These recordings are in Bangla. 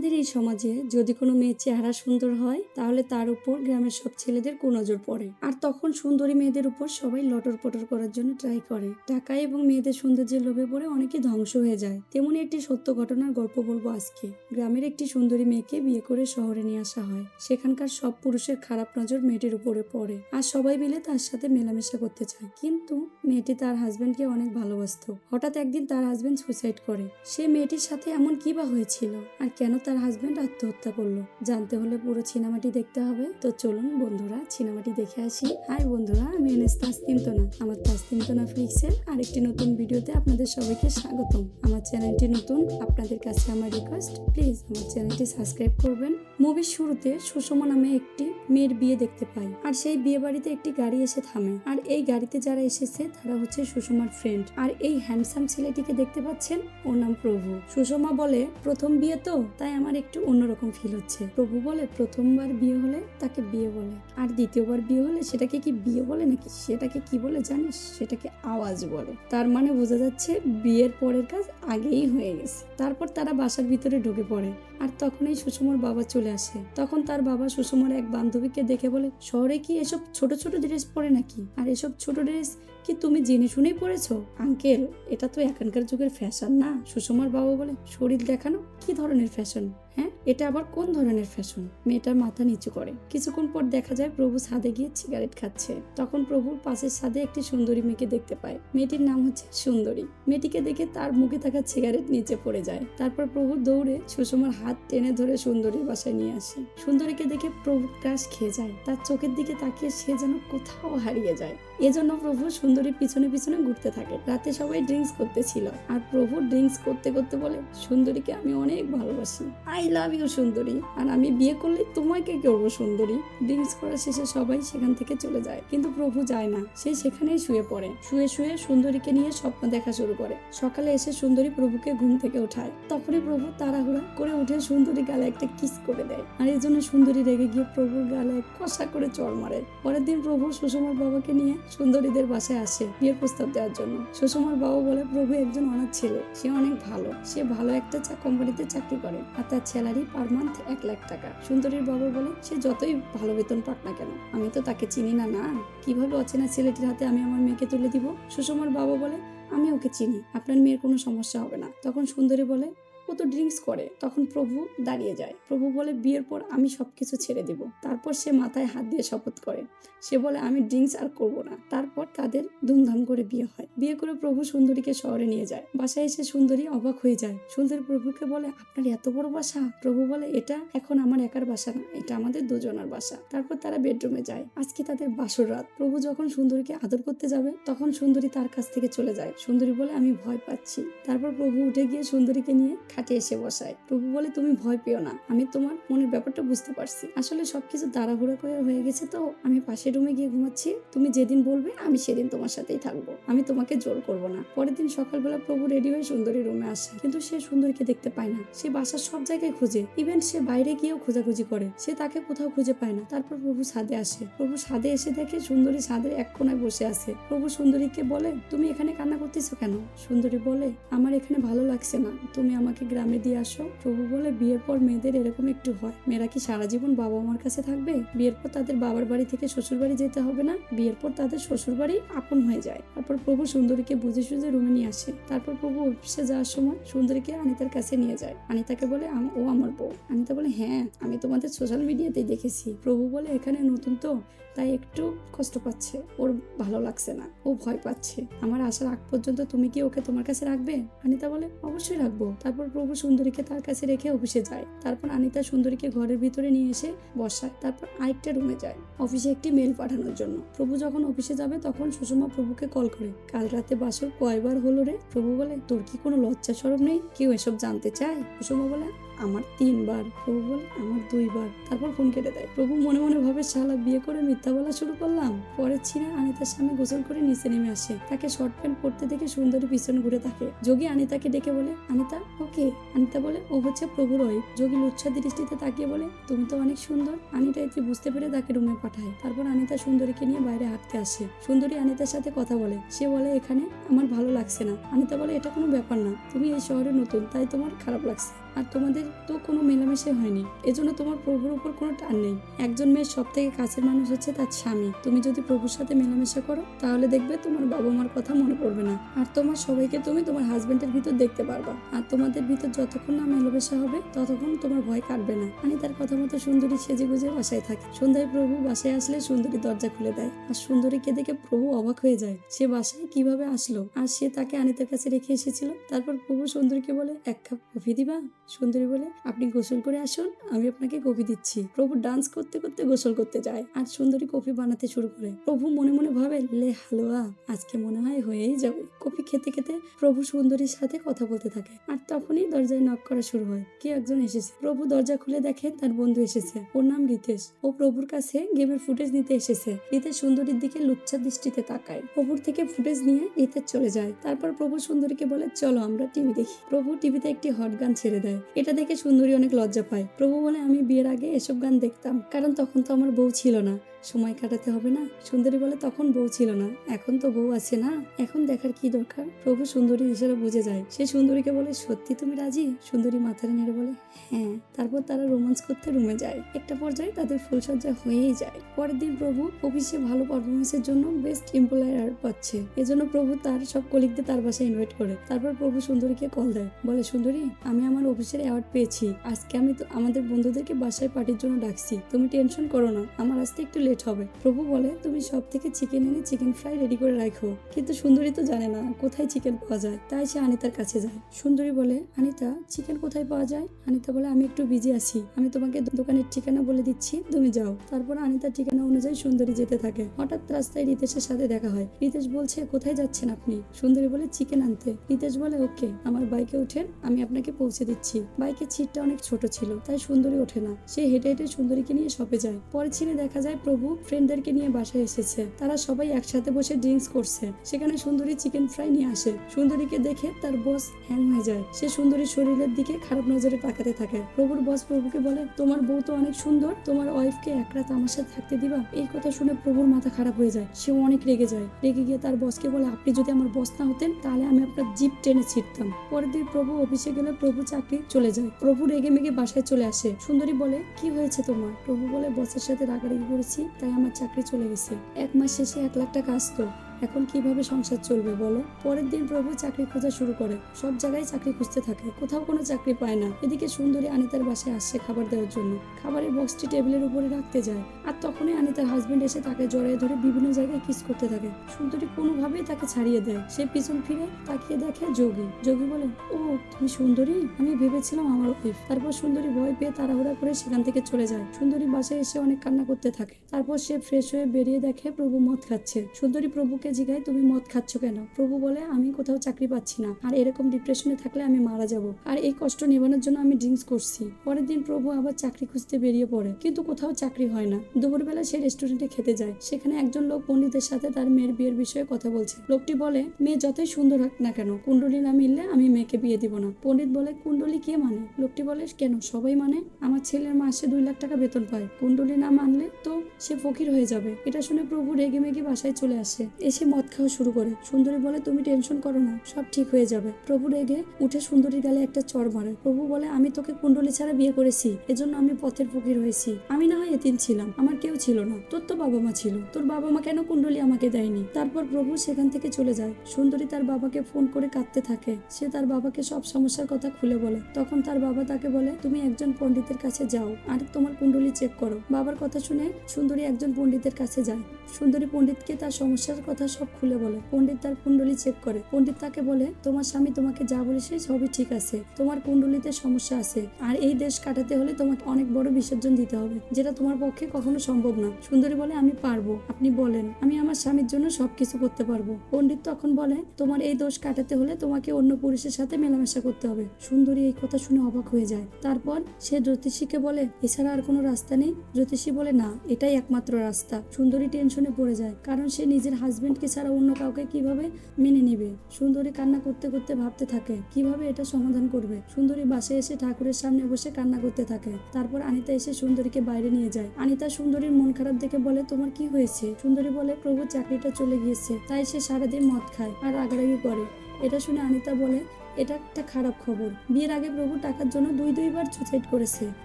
আমাদের এই সমাজে যদি কোনো মেয়ের চেহারা সুন্দর হয় তাহলে তার উপর গ্রামের সব ছেলেদের কুনজর পড়ে, আর তখন সুন্দরী মেয়েদের উপর সবাই লটর পটর করার জন্য ট্রাই করে। টাকা এবং মেয়েদের সৌন্দর্যের লোভে পড়ে অনেকে ধ্বংস হয়ে যায়। তেমনি একটি সত্য ঘটনার গল্প বলবো আজকে। গ্রামের একটি সুন্দরী মেয়েকে বিয়ে করে শহরে নিয়ে আসা হয়। সেখানকার সব পুরুষের খারাপ নজর মেয়েটির উপরে পড়ে, আর সবাই মিলে তার সাথে মেলামেশা করতে চায়। কিন্তু মেয়েটি তার হাজবেন্ডকে অনেক ভালোবাসতো। হঠাৎ একদিন তার হাজবেন্ড সুইসাইড করে। সে মেয়েটির সাথে এমন কি বা হয়েছিল, আর কেন তার হাজবেন্ড আত্মহত্যা করলো, জানতে হলে পুরো সিনেমাটি দেখতে হবে। তো চলুন বন্ধুরা সিনেমাটি দেখে আসি। হাই বন্ধুরা, আমি এনএস তাসনিমতনা। আমার তাসনিমতনা ফ্লিক্সের আরেকটি নতুন ভিডিওতে আপনাদের সবাইকে স্বাগতম। আমার চ্যানেলটি নতুন, আপনাদের কাছে আমার রিকোয়েস্ট, প্লিজ আমার চ্যানেলটি সাবস্ক্রাইব করবেন। মুভির শুরুতে সুষমা নামে একটি মেয়ের বিয়ে দেখতে পাই, আর সেই বিয়ে বাড়িতে একটি গাড়ি এসে থামে। আর এই গাড়িতে যারা এসেছে তারা হচ্ছে সুষমার ফ্রেন্ড। আর এই হ্যান্ডসাম ছেলেটিকে দেখতে পাচ্ছেন, ওর নাম প্রভু। সুষমা বলে, প্রথম বিয়ে তো, তাই আমার একটু অন্যরকম ফিল হচ্ছে। প্রভু বলে, প্রথমবার বিয়ে হলে তাকে বিয়ে বলে, আর দ্বিতীয়বার বিয়ে হলে সেটাকে কি বিয়ে বলে নাকি, সেটাকে কি বলে জানিস, সেটাকে আওয়াজ বলে। তার মানে বোঝা যাচ্ছে বিয়ের পরের কাজ আগেই হয়ে গেছে। তারপর তারা বাসার ভিতরে ঢুকে পড়ে, আর তখনই সুষমার বাবা চলে আসে। তখন তার বাবা সুষমার এক বান্ধবীকে দেখে বলে, শহরে কি এসব ছোট ছোট ড্রেস পরে নাকি, আর এসব ছোট ড্রেস কি তুমি জেনে শুনেই পড়েছো? আঙ্কেল, এটা তো এখনকার যুগের ফ্যাশন না। সুষমার বাবা বলে, শরীর দেখানো কি ধরনের ফ্যাশন? হ্যাঁ, এটা আবার কোন ধরনের ফ্যাশন? মেয়েটার মাথা নিচু করে। কিছুক্ষণ পর দেখা যায় প্রভু ছাদে গিয়ে সিগারেট খাচ্ছে। তখন প্রভুর পাশের ছাদে একটি সুন্দরী মেয়েকে দেখতে পায়। মেয়েটির নাম হচ্ছে সুন্দরী। মেয়েটিকে দেখে তার মুখে থাকা সিগারেট নিচে পড়ে যায়। তারপর প্রভু দৌড়ে সুষমার হাত টেনে ধরে সুন্দরীর বাসায় নিয়ে আসে। সুন্দরীকে দেখে প্রভু ক্রাশ খেয়ে যায়। তার চোখের দিকে তাকিয়ে সে যেন কোথাও হারিয়ে যায়। এজন্য প্রভু সুন্দরীর পিছনে পিছনে ঘুরতে থাকে। রাতে সবাই ড্রিঙ্কস করতেছিল, আর প্রভু ড্রিঙ্কস করতে করতে বলে, সুন্দরীকে আমি অনেক ভালোবাসি, আই লাভ ইউ সুন্দরী, আর আমি বিয়ে করলে তোমাকে করবো সুন্দরী। ড্রিঙ্কস করা শেষে সবাই সেখান থেকে চলে যায়, কিন্তু প্রভু যায় না। সে সেখানেই শুয়ে পড়ে। শুয়ে শুয়ে সুন্দরীকে নিয়ে স্বপ্ন দেখা শুরু করে। সকালে এসে সুন্দরী প্রভুকে ঘুম থেকে ওঠায়। তখনই প্রভু তাড়াহুড়া করে উঠে সুন্দরী গালে একটা কিস করে দেয়, আর এই জন্য সুন্দরী রেগে গিয়ে প্রভুর গালে কষা করে চড় মারে। পরের দিন প্রভু সুষমার বাবাকে নিয়ে সুন্দরীদের বাসায় আসে বিয়ের প্রস্তাব দেওয়ার জন্য। সুষমার বাবা বলে, প্রভু একজন অনাথ ছেলে, সে অনেক ভালো, সে ভালো একটা কোম্পানিতে চাকরি করে, আর তার স্যালারি পার মান্থ 1 লাখ টাকা। সুন্দরীর বাবা বলে, সে যতই ভালো বেতন পাক না কেন, আমি তো তাকে চিনি না, না কিভাবে অচেনা ছেলেটির হাতে আমি আমার মেয়েকে তুলে দিব? সুষমার বাবা বলে, আমি ওকে চিনি, আপনার মেয়ের কোনো সমস্যা হবে না। তখন সুন্দরী বলে, ও তো ড্রিঙ্কস করে। তখন প্রভু দাঁড়িয়ে যায়। প্রভু বলে, বিয়ের পর আমি সবকিছু ছেড়ে দিব। তারপর সে মাথায় হাত দিয়ে শপথ করে। সে বলে, আমি ড্রিঙ্কস আর করব না। তারপর তাদের ধুমধাম করে বিয়ে হয়। বিয়ে করে প্রভু সুন্দরীকে শহরে নিয়ে যায়। বাসায় এসে সুন্দরী অবাক হয়ে যায়। সুন্দরী প্রভুকে বলে, আপনার এত বড় বাসা? প্রভু বলে, এটা এখন আমার একার বাসা না, এটা আমাদের দুজনের বাসা। তারপর তারা বেডরুমে যায়। আজকে তাদের বাসর রাত। প্রভু যখন সুন্দরীকে আদর করতে যাবে, তখন সুন্দরী তার কাছ থেকে চলে যায়। সুন্দরী বলে, আমি ভয় পাচ্ছি। তারপর প্রভু উঠে গিয়ে সুন্দরীকে নিয়ে খাটে এসে বসায়। প্রভু বলে, তুমি ভয় পেও না, আমি তোমার মনের ব্যাপারটা বুঝতে পারছি। আসলে সবকিছু তাড়াহুড়া করে হয়ে গেছে, তো আমি পাশের রুমে গিয়ে ঘুমাচ্ছি। তুমি যেদিন বলবে আমি সেদিন তোমার সাথেই থাকবো, আমি তোমাকে জোর করবো না। পরের দিন সকালবেলা প্রভু রেডি হয়ে সুন্দরী রুমে আসে, কিন্তু সে সুন্দরীকে দেখতে পায় না। সে বাসার সব জায়গায় খুঁজে, ইভেন সে বাইরে গিয়েও খোঁজাখুঁজি করে, সে তাকে কোথাও খুঁজে পায় না। তারপর প্রভু ছাদে আসে। প্রভু ছাদে এসে দেখে সুন্দরী ছাদের এক কোনায় বসে আছে। প্রভু সুন্দরীকে বলে, তুমি এখানে কান্না করতেছো কেন? সুন্দরী বলে, আমার এখানে ভালো লাগছে না, তুমি আমাকে গ্রামে দিয়ে আসো। প্রভু বলে, বিয়ের পর মেয়েদের এরকম একটু হয়, মেয়েরা কি সারা জীবন বাবা মার কাছে থাকবে? বিয়ের পর তাদের বাবার বাড়ি থেকে শ্বশুর বাড়ি যেতে হবে না? বিয়ের পর তাদের শ্বশুর বাড়ি আপন হয়ে যায়। তারপর প্রভু সুন্দরীকে বুঝে সুঝে রুমে নিয়ে আসে। তারপর প্রভু অফিসে যাওয়ার সময় সুন্দরীকে আনিতার কাছে নিয়ে যায়। আনিতাকে বলে, ও আমার বউ। আনিতা বলে, হ্যাঁ, আমি তোমাদের সোশ্যাল মিডিয়াতেই দেখেছি। প্রভু বলে, এখানে নতুন তো, তাই একটু কষ্ট পাচ্ছে, ওর ভালো লাগছে না, ও ভয় পাচ্ছে। আমার আসার আগ পর্যন্ত তুমি কি ওকে তোমার কাছে রাখবে? আনিতা বলে, অবশ্যই রাখবো। তারপর প্রভু সুন্দরীকে তার কাছে রেখে অফিসে যায়। তারপর আনিতা সুন্দরীকে ঘরের ভিতরে নিয়ে এসে বসায়। তারপর আরেকটা রুমে যায় অফিসে একটি মেল পাঠানোর জন্য। প্রভু যখন অফিসে যাবে, তখন সুষমা প্রভুকে কল করে, কাল রাতে বাসর কয়বার হলো রে? প্রভু বলে, তোর কি কোনো লজ্জা শরম নেই? কেউ এসব জানতে চায়? সুষমা বলে, আমার 3 বার। প্রভু বলে, আমার 2 বার। তারপর ফোন কেটে দেয়। প্রভু মনে মনে ভাবে, শালা বিয়ে করে মিথ্যা বলা শুরু করলাম। পরের ছিনে আনিতার সামনে গোসল করে নিচে নেমে আসে। তাকে শর্ট প্যান্ট পরতে দেখে সুন্দরী পিছন ঘুরে থাকে। যোগী আনিতাকে ডেকে বলে, আনিতা ওকে? আনিতা বলে, ও হচ্ছে প্রভুর ওয়াইফ। যোগী লুচ্ছা দৃষ্টিতে তাকিয়ে বলে, তুমি তো অনেক সুন্দর। আনিতা এটি বুঝতে পেরে তাকে রুমে পাঠায়। তারপর আনিতা সুন্দরীকে নিয়ে বাইরে হাঁটতে আসে। সুন্দরী আনিতার সাথে কথা বলে। সে বলে, এখানে আমার ভালো লাগছে না। আনিতা বলে, এটা কোনো ব্যাপার না, তুমি এই শহরে নতুন, তাই তোমার খারাপ লাগছে। আর তোমাদের তো কোনো মেলামেশা হয়নি, এজন্য তোমার প্রভুর উপর কোনো টান নেই। একজন মেয়ের সব থেকে কাছের মানুষ হচ্ছে তার স্বামী। তুমি যদি প্রভুর সাথে মেলামেশা করো তাহলে দেখবে তোমার বাবা মার কথা মনে পড়বে না, আর তোমার সবাইকে তুমি তোমার হাজবেন্ডের ভিতর দেখতে পারবা। আর তোমাদের ভিতর যতক্ষণ না মেলামেশা হবে ততক্ষণ তোমার ভয় কাটবে না। তার কথা মতো সুন্দরী সেজে গুজে বাসায় থাকে। সন্ধ্যায় প্রভু বাসায় আসলে সুন্দরী দরজা খুলে দেয়, আর সুন্দরীকে দেখে প্রভু অবাক হয়ে যায়। সে বাসায় কিভাবে আসলো, আর সে তাকে আনিতার কাছে রেখে এসেছিল। তারপর প্রভু সুন্দরীকে বলে, এক কাপ কফি দিবা? সুন্দরী বলে, আপনি গোসল করে আসুন, আমি আপনাকে কফি দিচ্ছি। প্রভু ডান্স করতে করতে গোসল করতে যায়, আর সুন্দরী কফি বানাতে শুরু করে। প্রভু মনে মনে ভাবে, লে হালুয়া, আজকে মনে হয় হয়েই যাবে। কফি খেতে খেতে প্রভু সুন্দরীর সাথে কথা বলতে থাকে, আর তখনই দরজায় নক করা শুরু হয়। কে একজন এসেছে। প্রভু দরজা খুলে দেখে তার বন্ধু এসেছে। ওর নাম রিতেশ। ও প্রভুর কাছে গেমের ফুটেজ নিতে এসেছে। রিতেশ সুন্দরীর দিকে লুচ্ছা দৃষ্টিতে তাকায়। প্রভুর থেকে ফুটেজ নিয়ে রিতেশ চলে যায়। তারপর প্রভু সুন্দরীকে বলে, চলো আমরা টিভি দেখি। প্রভু টিভিতে একটি হট গান ছেড়ে দেয়। এটা দেখে সুন্দরী অনেক লজ্জা পায়। প্রভু বলে, আমি বিয়ের আগে এসব গান দেখতাম, কারণ তখন তো আমার বউ ছিল না, সময় কাটাতে হবে না। সুন্দরী বলে, তখন বউ ছিল না, এখন তো বউ আছে না, এখন দেখার কি দরকার। প্রভু সুন্দরীর ইশারা বুঝে যায়। সে সুন্দরীকে বলে, সত্যি তুমি রাজি? সুন্দরী মাথা নেড়ে বলে, হ্যাঁ। তারপর তারা রোমান্স করতে রুমে যায়। একটা পর্যায়ে তাদের ফুলসজ্জা হয়েই যায়। পরের দিন প্রভু অফিসে ভালো পারফরমেন্সের জন্য বেস্ট এমপ্লয়ার অ্যাওয়ার্ড পাচ্ছে। এজন্য প্রভু তার সব কলিগদের তার বাসায় ইনভাইট করে। তারপর প্রভু সুন্দরীকে কল দেয়, বলে, সুন্দরী, আমি আমার অফিসের অ্যাওয়ার্ড পেয়েছি। আজকে আমি তো আমাদের বন্ধুদেরকে বাসায় পার্টির জন্য ডাকছি, তুমি টেনশন করো না, আমার আসতে একটু লেট হবে। প্রভু বলে, তুমি সব থেকে চিকেন এনে চিকেন ফ্রাই রেডি করে রাখো। কিন্তু সুন্দরী তো জানে না কোথায় চিকেন পাওয়া যায়, তাই সে আনিতার কাছে যায়। সুন্দরী বলে, আনিতা, চিকেন কোথায় পাওয়া যায়? আনিতা বলে, আমি একটু বিজি আছি, আমি তোমাকে দোকানের ঠিকানা বলে দিচ্ছি, তুমি যাও। তারপর আনিতার ঠিকানা অনুযায়ী সুন্দরী যেতে থাকে। হঠাৎ রাস্তায় রিতেশের সাথে দেখা হয়। রিতেশ বলছে, কোথায় যাচ্ছেন আপনি? সুন্দরী বলে, চিকেন আনতে। রিতেশ বলে, ওকে, আমার বাইকে ওঠেন, আমি আপনাকে পৌঁছে দিচ্ছি। বাইকের সিটটা অনেক ছোট ছিল, তাই সুন্দরী ওঠে না। সে হেঁটে হেঁটে সুন্দরীকে নিয়ে শপে যায়। পরের সিনে দেখা যায় প্রভু ফ্রেন্ডদেরকে নিয়ে বাসায় এসেছে। তারা সবাই একসাথে বসে ড্রিঙ্কস করছে। সেখানে সুন্দরী চিকেন ফ্রাই নিয়ে আসে। সুন্দরীকে দেখে তার বস হ্যাং হয়ে যায়। সে সুন্দরীর শরীরের দিকে খারাপ নজরে তাকাতে থাকে। প্রভুর বস প্রভুকে বলে, তোমার বউ তো অনেক সুন্দর, তোমার ওয়াইফকে এক রাত আমার সাথে থাকতে দিবা? এই কথা শুনে প্রভুর মাথা খারাপ হয়ে যায়। সে অনেক রেগে যায়। রেগে গিয়ে তার বসকে বলে, আপনি যদি আমার বস না হতেন তাহলে আমি আপনার জিপ টেনে ছিঁড়তাম। পরের দিন প্রভু অফিসে গেলে প্রভু চাকরি চলে যায়। প্রভু রেগে মেগে বাসায় চলে আসে। সুন্দরী বলে, কি হয়েছে তোমার? প্রভু বলে, বসের সাথে রাগারাগি করেছি, তাই আমার চাকরি চলে গেছে। 1 মাস শেষে 1 লাখ টাকা আসতো, এখন কিভাবে সংসার চলবে বলো? পরের দিন প্রভু চাকরি খোঁজা শুরু করে। সব জায়গায় চাকরি খুঁজতে থাকে, কোথাও কোনো চাকরি পায় না। এদিকে সুন্দরী আনিতার বাসায় আসছে খাবার দেওয়ার জন্য। খাবারের বক্সটি টেবিলের উপরে রাখতে যায়, আর তখনই আনিতার হাজবেন্ড এসে তাকে জড়িয়ে ধরে বিভিন্ন জায়গায় কিস করতে থাকে। সুন্দরী কোনোভাবেই তাকে ছাড়িয়ে দেয়। সে পিছন ফিরে তাকিয়ে দেখে যোগী। যোগী বলে, ও তুমি সুন্দরী, আমি ভেবেছিলাম আমার ওয়াইফ। তারপর সুন্দরী ভয় পেয়ে তাড়াহুড়া করে সেখান থেকে চলে যায়। সুন্দরী বাসায় এসে অনেক কান্না করতে থাকে। তারপর সে ফ্রেশ হয়ে বেরিয়ে দেখে প্রভু মদ খাচ্ছে। সুন্দরী প্রভুকে জিজ্ঞাসা, তুমি মদ খাচ্ছ কেন? প্রভু বলে, আমি কোথাও চাকরি পাচ্ছি না, আর এরকম ডিপ্রেশনে থাকলে আমি মারা যাব, আর এই কষ্ট নিবানোর জন্য আমি ড্রিঙ্কস করছি। পরের দিন প্রভু আবার চাকরি খুঁজতে বেরিয়ে পড়ে, কিন্তু কোথাও চাকরি হয় না। দুপুরবেলা সে রেস্টুরেন্টে খেতে যায়। সেখানে একজন লোক পণ্ডিতের সাথে তার মেয়ের বিয়ের বিষয়ে কথা বলছে। লোকটি বলে, মেয়ে যতই সুন্দর হোক না কেন, কুণ্ডলী না মিললে আমি মেয়েকে বিয়ে দিব না। পণ্ডিত বলে, কুণ্ডলী কে মানে? লোকটি বলে, কেন সবাই মানে? আমার ছেলের মাসে 2 লাখ টাকা বেতন পায়, কুণ্ডলী না মানলে তো সে ফকির হয়ে যাবে। এটা শুনে প্রভু রেগে মেগে বাসায় চলে আসে। এসে মদ খাওয়া শুরু করে। সুন্দরী বলে, তুমি টেনশন করো না, সব ঠিক হয়ে যাবে। প্রভু রেগে উঠে সুন্দরীর গালে একটা চড় মারে। প্রভু বলে, আমি তোকে কুণ্ডলী ছাড়া বিয়ে করেছি, এজন্য আমি পথের ফকির হয়েছি। আমি না হয় এতিম ছিলাম, আমার কেউ ছিল না, তোর তো বাবা মা ছিল, তোর বাবা মা কেন কুণ্ডলী আমাকে দেয়নি? তারপর প্রভু সেখান থেকে চলে যায়। সুন্দরী তার বাবাকে ফোন করে কাঁদতে থাকে। সে তার বাবাকে সব সমস্যার কথা খুলে বলে। তখন তার বাবা তাকে বলে, তুমি একজন পণ্ডিতের কাছে যাও আর তোমার কুণ্ডলী চেক করো। বাবার কথা শুনে সুন্দরী একজন পণ্ডিতের কাছে যায়। সুন্দরী পণ্ডিতকে তার সমস্যার কথা সব খুলে বলে। পণ্ডিত তার কুণ্ডলী চেক করে। পণ্ডিত তাকে বলে, তোমার স্বামী তোমাকে যা বলেছে সবই ঠিক আছে, তোমার কুণ্ডলীতে সমস্যা আছে, আর এই দেশ কাটাতে হলে তোমাকে অনেক বড় বিসর্জন দিতে হবে, যেটা তোমার পক্ষে কখনো সম্ভব না। সুন্দরী বলে, আমি পারবো, আপনি বলেন, আমি আমার স্বামীর জন্য সবকিছু করতে পারবো। পণ্ডিত তখন বলে, তোমার এই দোষ কাটাতে হলে তোমাকে অন্য পুরুষের সাথে মেলামেশা করতে হবে। সুন্দরী এই কথা শুনে অবাক হয়ে যায়। তারপর সে জ্যোতিষীকে বলে, এছাড়া আর কোনো রাস্তা নেই? জ্যোতিষী বলে, না, এটাই একমাত্র রাস্তা। সুন্দরী টেনশনে পড়ে যায়, কারণ সে নিজের হাজবেন্ডকে ছাড়া অন্য কাউকে কিভাবে মেনে নিবে। সুন্দরী কান্না করতে করতে ভাবতে থাকে কিভাবে এটা সমাধান করবে। সুন্দরী বাসায় এসে ঠাকুরের সামনে বসে কান্না করতে থাকে। তারপর আনিতা এসে সুন্দরীকে বাইরে নিয়ে যায়। আনিতা সুন্দরীর মন খারাপ দেখে বলে, তোমার কি হয়েছে? সুন্দরী বলে, প্রভুর চাকরিটা চলে গিয়েছে, তাই সে সারাদিন মদ খায় আর রাগারাগি করে। এটা শুনে আনিতা বলে, এটা একটা খারাপ খবর। বিয়ের আগে প্রভু টাকার জন্য দুইবার সুসাইড করেছে,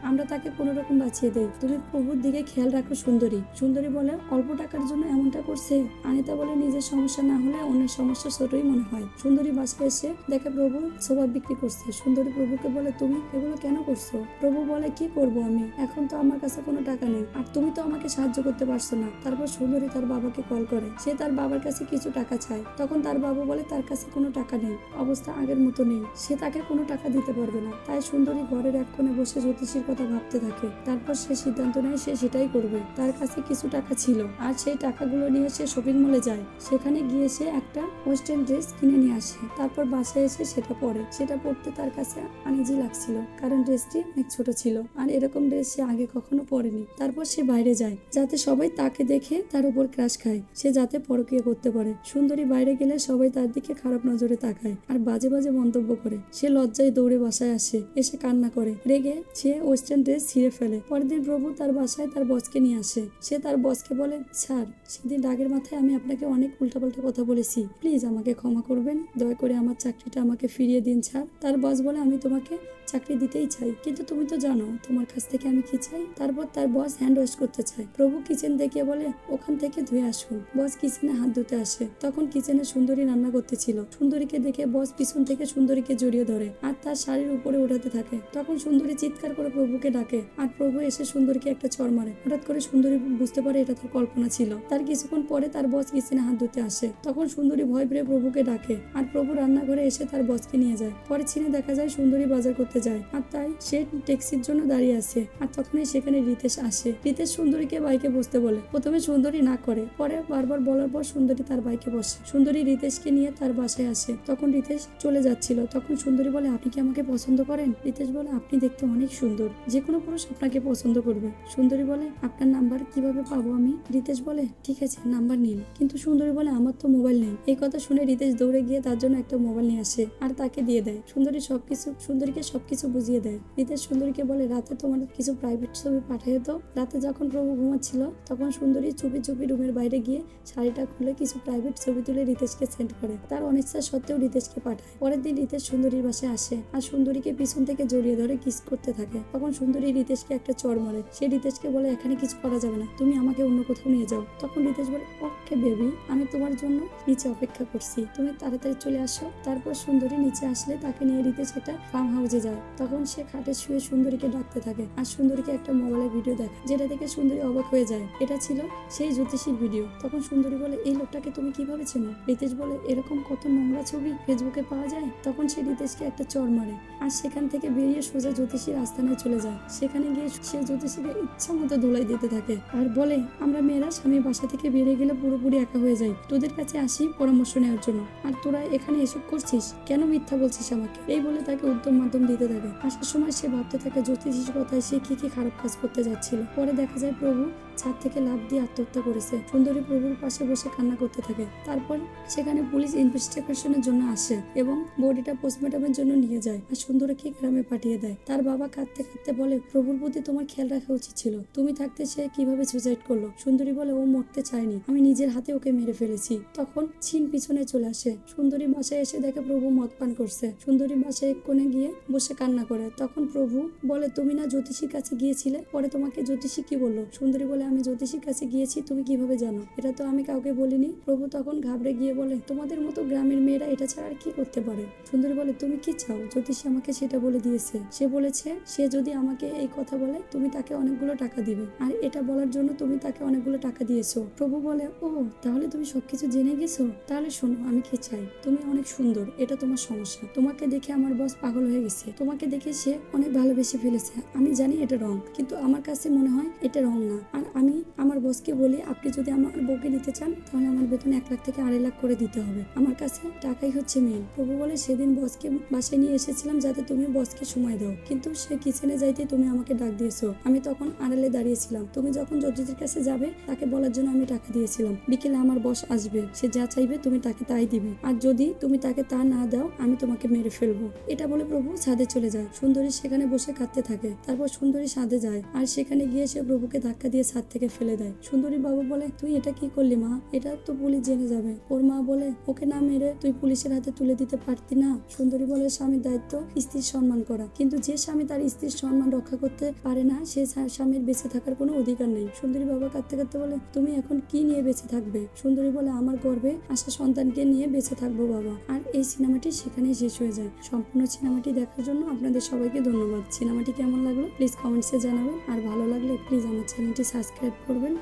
আমরা তাকে কোনো রকম বাঁচিয়ে দেই, তুমি প্রভুর দিকে খেয়াল রাখো সুন্দরী। সুন্দরী বলে অল্প টাকার জন্য এমনটা করছে? আনিতা বলে নিজের সমস্যা না হলে অন্যের সমস্যা ছোটই মনে হয়। সুন্দরী বাসায় এসে দেখে প্রভু স্বভাব বিক্রি করছে। সুন্দরী প্রভুকে বলে তুমি এগুলো কেন করছো? প্রভু বলে কি করব আমি, এখন তো আমার কাছে কোনো টাকা নেই, আর তুমি তো আমাকে সাহায্য করতে পারছো না। তারপর সুন্দরী তার বাবাকে কল করে, সে তার বাবার কাছে কিছু টাকা চায়। তখন তার বাবা বলে তার কাছে কোনো টাকা নেই, অবস্থা আগের মতো নেই, সে তাকে কোনো টাকা দিতে পারবে না। তাই সুন্দরী ঘরের এক কোণে বসে জ্যোতিষীর কথা ভাবতে থাকে। তারপর সে সিদ্ধান্ত নেয় সে সেটাই করবে। তার কাছে কিছু টাকা ছিল, আর সেই টাকাগুলো নিয়ে সে শপিং মলে যায়। সেখানে গিয়ে সে একটা ওয়েস্টার্ন ড্রেস কিনে নিয়ে আসে। তারপর বাসায় এসে সেটা পরে। সেটা পরতে তার কাছে আনইজি লাগছিল, কারণ ড্রেসটি অনেক ছোট ছিল, আর এরকম ড্রেস সে আগে কখনো পরেনি। তারপর সে বাইরে যায় যাতে সবাই তাকে দেখে তার উপর ক্রাশ খায়, সে যাতে পরকীয়া করতে পারে। সুন্দরী বাইরে গেলে সবাই তার দিকে খারাপ নজরে তাকায় আর বাজে বাজে মন্তব্য করে। সে লজ্জায় দৌড়ে বাসায় আসে, এসে কান্না করে। রেগে সে ওয়েস্টার্ন ড্রেস ছিঁড়ে ফেলে। পরের দিন প্রভু তার বাসায় তার বসকে নিয়ে আসে। সে তার বসকে বলে, স্যার, সেদিন রাগের মাথায় আমি আপনাকে অনেক উল্টাপাল্টা কথা বলেছি, প্লিজ আমাকে ক্ষমা করবেন, দয়া করে আমার চাকরিটা আমাকে ফিরিয়ে দিন স্যার। তার বস বলে, আমি তোমাকে চাকরি দিতেই চাই, কিন্তু তুমি তো জানো তোমার কাছ থেকে আমি কি চাই। তারপর তার বস হ্যান্ড ওয়াশ করতে চায়। প্রভু কিচেন দেখে বলে ওখান থেকে ধুয়ে আসুন। বস কিচেনে হাত ধুতে আসে। তখন কিচেনে সুন্দরী রান্না করতেছিল। সুন্দরীকে দেখে বস পিছন থেকে সুন্দরীকে জড়িয়ে ধরে আর তার শাড়ির উপরে ওঠাতে থাকে। তখন সুন্দরী চিৎকার করে প্রভুকে ডাকে, আর প্রভু এসে সুন্দরীকে একটা চড় মারে। হঠাৎ করে সুন্দরী বুঝতে পারে এটা তার কল্পনা ছিল। তার কিছুক্ষণ পরে তার বস কিচেনে হাত ধুতে আসে। তখন সুন্দরী ভয় পেয়ে প্রভুকে ডাকে, আর প্রভু রান্নাঘরে এসে তার বসকে নিয়ে যায়। পরে সিনে দেখা যায় সুন্দরী বাজার করতে যায়, আর তাই সে ট্যাক্সির জন্য দাঁড়িয়ে আছে। আর তখনই সেখানে রিতেশ আসে। রিতেশ সুন্দরীকে বাইকে বসতে বলে। প্রথমে সুন্দরী না করে, পরে বারবার বলার পর সুন্দরী তার বাইকে বসে। সুন্দরী রিতেশকে নিয়ে তার বাসায় আসে। তখন রিতেশ চলে যাচ্ছিল। তখন সুন্দরী বলে, আপনি কি আমাকে পছন্দ করেন? রিতেশ বলে, আপনি দেখতে অনেক সুন্দর, যে কোনো পুরুষ আপনাকে পছন্দ করবে। সুন্দরী বলে, আপনার নাম্বার কিভাবে পাবো আমি? রিতেশ বলে, ঠিক আছে, নাম্বার নিন। কিন্তু সুন্দরী বলে, আমার তো মোবাইল নেই। এই কথা শুনে রিতেশ দৌড়ে গিয়ে তার জন্য একটা মোবাইল নিয়ে আসে আর তাকে দিয়ে দেয়। সুন্দরীকে সবকিছু বুঝিয়ে দেয়। রিতেশ সুন্দরীকে বলে, রাতে তোমার কিছু প্রাইভেট ছবি পাঠিয়ে দাও। রাতে যখন প্রভু ঘুমাচ্ছিল তখন সুন্দরী চুপি চুপি রুমের বাইরে গিয়ে শাড়িটা খুলে কিছু প্রাইভেট ছবি তুলে রিতেশকে সেন্ড করে। তার অনিচ্ছা সত্ত্বেও রিতেশকে পাঠায়। পরের দিন রিতেশ সুন্দরীর বাসায় আসে আর সুন্দরীকে পিছন থেকে জড়িয়ে ধরে কিস করতে থাকে। তখন সুন্দরী রিতেশকে একটা চড় মারে। সে রিতেশকে বলে, এখানে কিছু করা যাবে না, তুমি আমাকে অন্য কোথাও নিয়ে যাও। তখন রিতেশ বলে, ওকে বেবি, আমি তোমার জন্য নিচে অপেক্ষা করছি, তুমি তাড়াতাড়ি চলে আসো। তারপর সুন্দরী নিচে আসলে তাকে নিয়ে রিতেশ একটা ফার্ম হাউসে যায়। তখন সে খাটে শুয়ে সুন্দরীকে ডাকতে থাকে আর সুন্দরীকে একটা মোবাইলের ভিডিও দেখায়, যেটা দেখে সুন্দরী অবাক হয়ে যায়। এটা ছিল সেই জ্যোতিষীর ভিডিও। তখন সুন্দরী বলে, এই লোকটাকে তুমি কিভাবে চেনো? রিতেশ বলে, এরকম কত নোংরা ছবি ফেসবুকে পাওয়া যায়। তখন সে রিতেশকে একটা চড় মারে আর সেখান থেকে বেরিয়ে সোজা জ্যোতিষীর আস্তানায় চলে যায়। সেখানে গিয়ে সে জ্যোতিষীকে ইচ্ছা মতো ধোলাই দিতে থাকে আর বলে, আমরা মেয়েরা স্বামীর বাসা থেকে বেরিয়ে গেলে পুরোপুরি একা হয়ে যাই, তোদের কাছে আসি পরামর্শ নেওয়ার জন্য, আর তোরা এখানে এসব করছিস কেন? মিথ্যা বলছিস আমাকে। এই বলে তাকে উত্তম মাধ্যম দিতে থাকে। আসার সময় সে ভাবতে থাকে জ্যোতিষীর কথায় সে কি খারাপ কাজ করতে যাচ্ছিল। পরে দেখা যায় প্রভু ছাদ থেকে লাফ দিয়ে আত্মহত্যা করেছে। সুন্দরী প্রভুর পাশে বসে কান্না করতে থাকে। তারপর সেখানে পুলিশ ইনভেস্টিগেশনের জন্য আসে এবং বডিটা পোস্টমর্টমের জন্য নিয়ে যায় আর সুন্দরীকে গ্রামে পাঠিয়ে দেয়। তার বাবা কাঁদতে কাঁদতে বলে, প্রভুর প্রতি তোমার খেয়াল রাখা উচিত ছিল, তুমি থাকতে সে কিভাবে সুসাইড করলো? সুন্দরী বলে, ও মরতে চায়নি, আমি নিজের হাতে ওকে মেরে ফেলেছি। তখন ছিন পিছনে চলে আসে। সুন্দরী বাসায় এসে দেখে প্রভু মদ পান করছে। সুন্দরী বাসায় এক কোণে গিয়ে বসে কান্না করে। তখন প্রভু বলে, তুমি না জ্যোতিষীর কাছে গিয়েছিলে, পরে তোমাকে জ্যোতিষী কি বললো? সুন্দরী বলে, আমি জ্যোতিষীর কাছে গিয়েছি, তুমি কিভাবে জানো? এটা তো আমি কাউকে বলিনি। প্রভু তখন ঘাবড়ে গিয়ে বলে, তোমাদের মতো গ্রামের মেয়েরা এটা ছাড়া আর কি করতে পারে? সুন্দরী বলে, তুমি কি চাও? জ্যোতিষী আমাকে সেটা বলে দিয়েছে। সে বলেছে সে যদি আমাকে এই কথা বলে তুমি তাকে অনেকগুলো টাকা দিবে, আর এটা বলার জন্য তুমি তাকে অনেকগুলো টাকা দিয়েছো। প্রভু বলে, ও তাহলে তুমি সবকিছু জেনে গেছো? তাহলে শোনো, আমি কি চাই, তুমি অনেক সুন্দর, এটা তোমার সমস্যা। তোমাকে দেখে আমার বস পাগল হয়ে গেছে, তোমাকে দেখে সে অনেক ভালোবেসে ফেলেছে। আমি জানি এটা রং, কিন্তু আমার কাছে মনে হয় এটা রং না। আর আমি আমার বসকে বলি, আপনি যদি আমার বউকে নিতে চান তাহলে আমার বেতন 1 লাখ থেকে 2.5 লাখ করে দিতে হবে, আমার কাছে টাকাই হচ্ছে মেন। প্রভু বলে, সেদিন বসকে বাসায় নিয়ে এসেছিলাম যাতে তুমি বসকে সময় দাও, কিন্তু সে কিচেনে যাইতে তুমি আমাকে ডাক দিয়েছো। আমি তখন আড়ালে দাঁড়িয়েছিলাম। তুমি যখন জ্যোতিষীর কাছে যাবে তাকে বলার জন্য আমি টাকা দিয়েছিলাম। বিকেলে আমার বস আসবে, সে যা চাইবে তুমি তাকে তাই দিবে, আর যদি তুমি তাকে তা না দাও আমি তোমাকে মেরে ফেলবো। এটা বলে প্রভু ছাদে চলে যায়। সুন্দরী সেখানে বসে কাঁদতে থাকে। তারপর সুন্দরী ছাদে যায় আর সেখানে গিয়ে সে প্রভুকে ধাক্কা দিয়ে ছাদ থেকে ফেলে দেয়। সুন্দরী বাবু বলে, তুই এটা কি করলি মা? এটা তো পুলিশ জেনে যাবে। ওর মা বলে, ওকে না মেরে তুই পুলিশের হাতে তুলে দিতে পারতি না? না। সুন্দরী বলে স্বামীর দায়িত্ব স্ত্রীর সম্মান করা, কিন্তু যে স্বামী তার স্ত্রীর সম্মান রক্ষা করতে পারে না সে স্বামীর বেঁচে থাকার কোনো অধিকার নেই। সুন্দরী বাবা কাঁদতে কাঁদতে বলে তুমি এখন কি নিয়ে বেঁচে থাকবে? সুন্দরী বলে আমার গর্ভে আসা সন্তানকে নিয়ে বেঁচে থাকবো বাবা। আর এই সিনেমাটি সেখানেই শেষ হয়ে যায়। সম্পূর্ণ সিনেমাটি দেখার জন্য আপনাদের সবাইকে ধন্যবাদ। সিনেমাটি কেমন লাগলো প্লিজ কমেন্টসে জানাবেন, আর ভালো লাগলে প্লিজ আমার চ্যানেলটি সাবস্ক্রাইব করবেন।